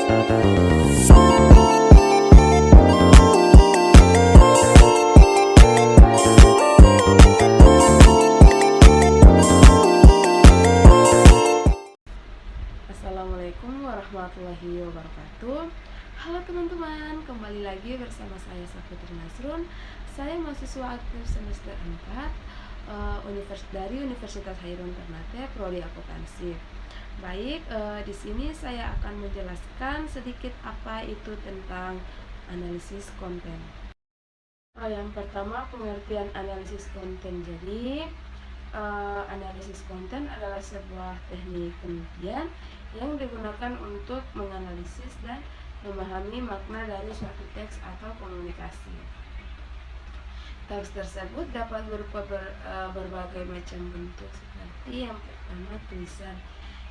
Assalamualaikum warahmatullahi wabarakatuh. Halo teman-teman, kembali lagi bersama saya Safitri Nasrun. Saya mahasiswa aktif semester 4 dari Universitas Hairun Ternate, Prodi Akuntansi. Baik, di sini saya akan menjelaskan sedikit apa itu tentang analisis konten. Yang pertama, pengertian analisis konten. Jadi, analisis konten adalah sebuah teknik penelitian yang digunakan untuk menganalisis dan memahami makna dari suatu teks atau komunikasi. Teks tersebut dapat berupa berbagai macam bentuk, seperti yang pertama tulisan,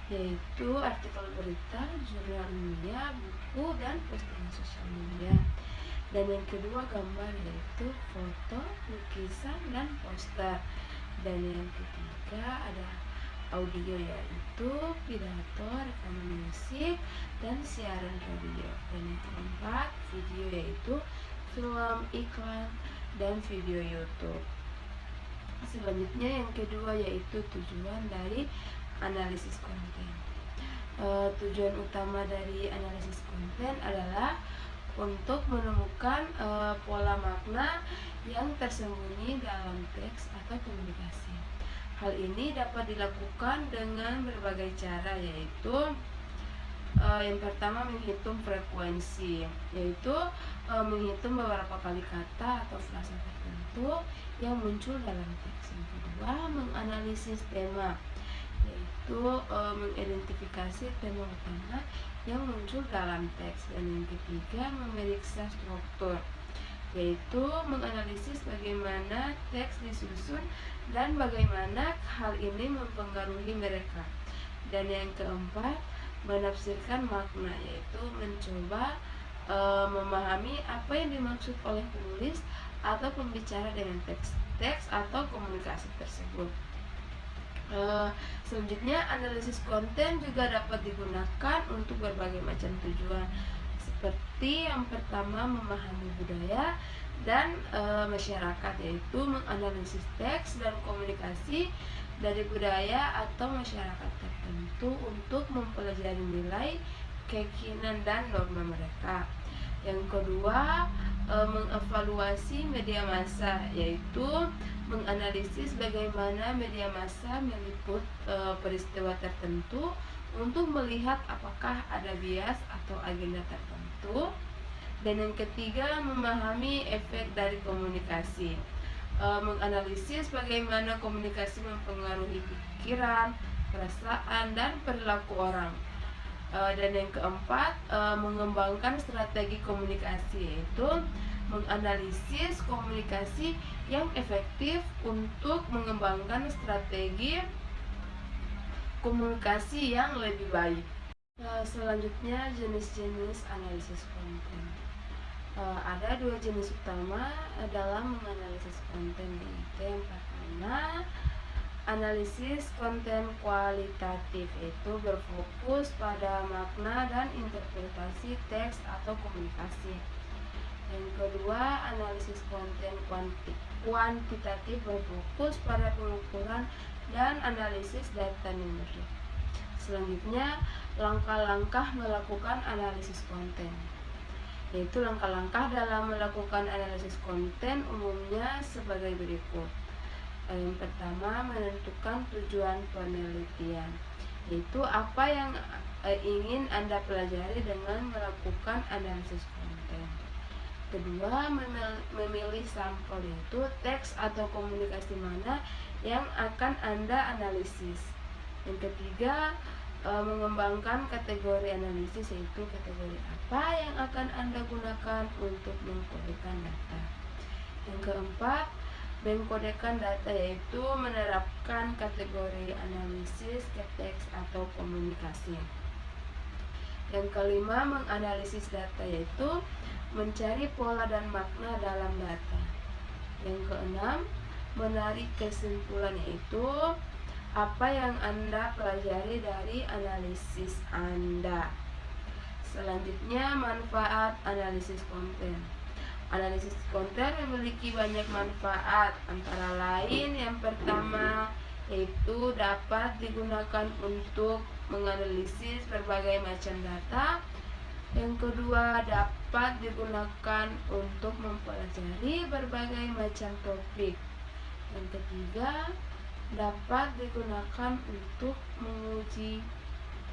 yaitu artikel berita, jurnal ilmiah, buku, dan postingan sosial media. Dan yang kedua gambar, yaitu foto, lukisan, dan poster. Dan yang ketiga ada audio, yaitu pidato, rekaman musik, dan siaran radio. Dan yang keempat video, yaitu film, iklan, dan video YouTube. Selanjutnya yang kedua yaitu tujuan dari analisis konten. Tujuan utama dari analisis konten adalah untuk menemukan pola makna yang tersembunyi dalam teks atau komunikasi. Hal ini dapat dilakukan dengan berbagai cara, yaitu yang pertama menghitung frekuensi, yaitu menghitung beberapa kali kata atau frasa tertentu yang muncul dalam teks. Yang kedua, menganalisis tema, yaitu mengidentifikasi tema utama yang muncul dalam teks. Dan yang ketiga, memeriksa struktur, yaitu menganalisis bagaimana teks disusun dan bagaimana hal ini mempengaruhi mereka. Dan yang keempat, menafsirkan makna, yaitu mencoba memahami apa yang dimaksud oleh penulis atau pembicara dengan teks atau komunikasi tersebut. Selanjutnya, analisis konten juga dapat digunakan untuk berbagai macam tujuan, seperti yang pertama memahami budaya dan masyarakat, yaitu menganalisis teks dan komunikasi dari budaya atau masyarakat tertentu untuk mempelajari nilai, keyakinan, dan norma mereka. Yang kedua, mengevaluasi media massa, yaitu menganalisis bagaimana media massa meliput peristiwa tertentu untuk melihat apakah ada bias atau agenda tertentu. Dan yang ketiga, memahami efek dari komunikasi, menganalisis bagaimana komunikasi mempengaruhi pikiran, perasaan, dan perilaku orang. Dan yang keempat, mengembangkan strategi komunikasi, yaitu menganalisis komunikasi yang efektif untuk mengembangkan strategi komunikasi yang lebih baik. Selanjutnya, jenis-jenis analisis konten. Ada dua jenis utama dalam menganalisis konten, yaitu yang pertama analisis konten kualitatif, yaitu berfokus pada makna dan interpretasi teks atau komunikasi. Yang kedua, analisis konten kuantitatif, berfokus pada pengukuran dan analisis data numerik. Selanjutnya, langkah-langkah melakukan analisis konten, yaitu langkah-langkah dalam melakukan analisis konten umumnya sebagai berikut. Yang pertama, menentukan tujuan penelitian, yaitu apa yang ingin Anda pelajari dengan melakukan analisis konten. Kedua, memilih sampel, yaitu teks atau komunikasi mana yang akan Anda analisis. Yang ketiga, mengembangkan kategori analisis, yaitu kategori apa yang akan Anda gunakan untuk mengkodekan data. Yang keempat, mengkodekan data, yaitu menerapkan kategori analisis ke teks atau komunikasi. Yang kelima, menganalisis data, yaitu mencari pola dan makna dalam data. Yang keenam, menarik kesimpulan, yaitu apa yang Anda pelajari dari analisis Anda. Selanjutnya, manfaat analisis konten. Analisis konten memiliki banyak manfaat, antara lain yang pertama yaitu dapat digunakan untuk menganalisis berbagai macam data. Yang kedua, dapat digunakan untuk mempelajari berbagai macam topik. Yang ketiga, dapat digunakan untuk menguji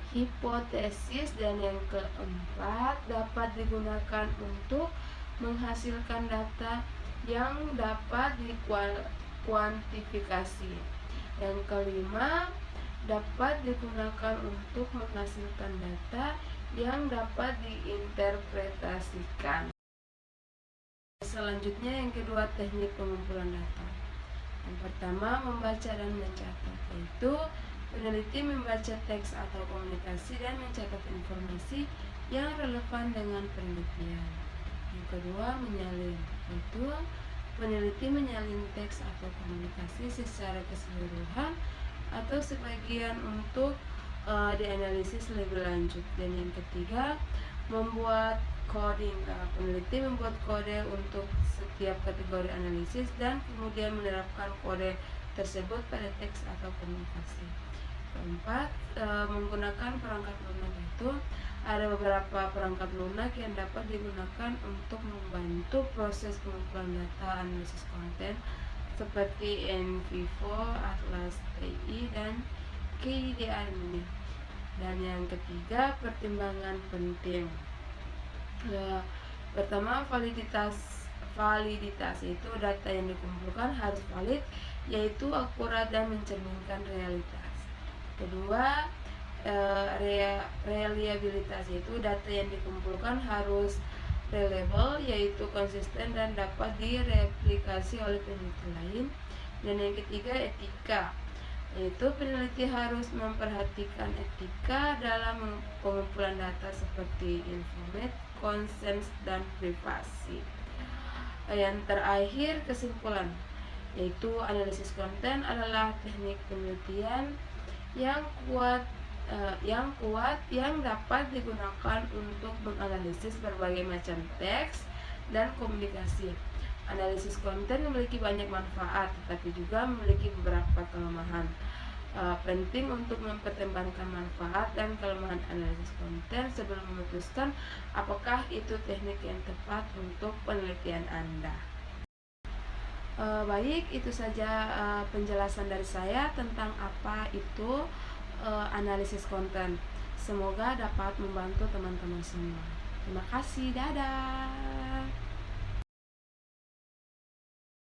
hipotesis. Dan yang keempat, dapat digunakan untuk menghasilkan data yang dapat dikuantifikasi. Yang kelima, dapat digunakan untuk menghasilkan data yang dapat diinterpretasikan. Selanjutnya yang kedua, teknik pengumpulan data. Yang pertama, membaca dan mencatat, yaitu peneliti membaca teks atau komunikasi dan mencatat informasi yang relevan dengan penelitian. Yang kedua, menyalin, yaitu peneliti menyalin teks atau komunikasi secara keseluruhan atau sebagian untuk dianalisis lebih lanjut. Dan yang ketiga, membuat coding. Peneliti membuat kode untuk setiap kategori analisis dan kemudian menerapkan kode tersebut pada teks atau komunikasi. Keempat, menggunakan perangkat lunak, itu ada beberapa perangkat lunak yang dapat digunakan untuk membantu proses pengumpulan data analisis konten seperti NVivo, Atlas TI, dan KDA. Dan yang ketiga, pertimbangan penting. Pertama, validitas itu data yang dikumpulkan harus valid, yaitu akurat dan mencerminkan realitas. Kedua, reliabilitas itu data yang dikumpulkan harus reliable, yaitu konsisten dan dapat direplikasi oleh peneliti lain. Dan yang ketiga, etika, yaitu peneliti harus memperhatikan etika dalam pengumpulan data seperti informasi, consent, dan privasi. Yang terakhir, kesimpulan, yaitu analisis konten adalah teknik penelitian yang kuat yang dapat digunakan untuk menganalisis berbagai macam teks dan komunikasi. Analisis konten memiliki banyak manfaat, tetapi juga memiliki beberapa kelemahan. Penting untuk mempertimbangkan manfaat dan kelemahan analisis konten sebelum memutuskan apakah itu teknik yang tepat untuk penelitian Anda. Baik, itu saja penjelasan dari saya tentang apa itu analisis konten. Semoga dapat membantu teman-teman semua. Terima kasih, dadah.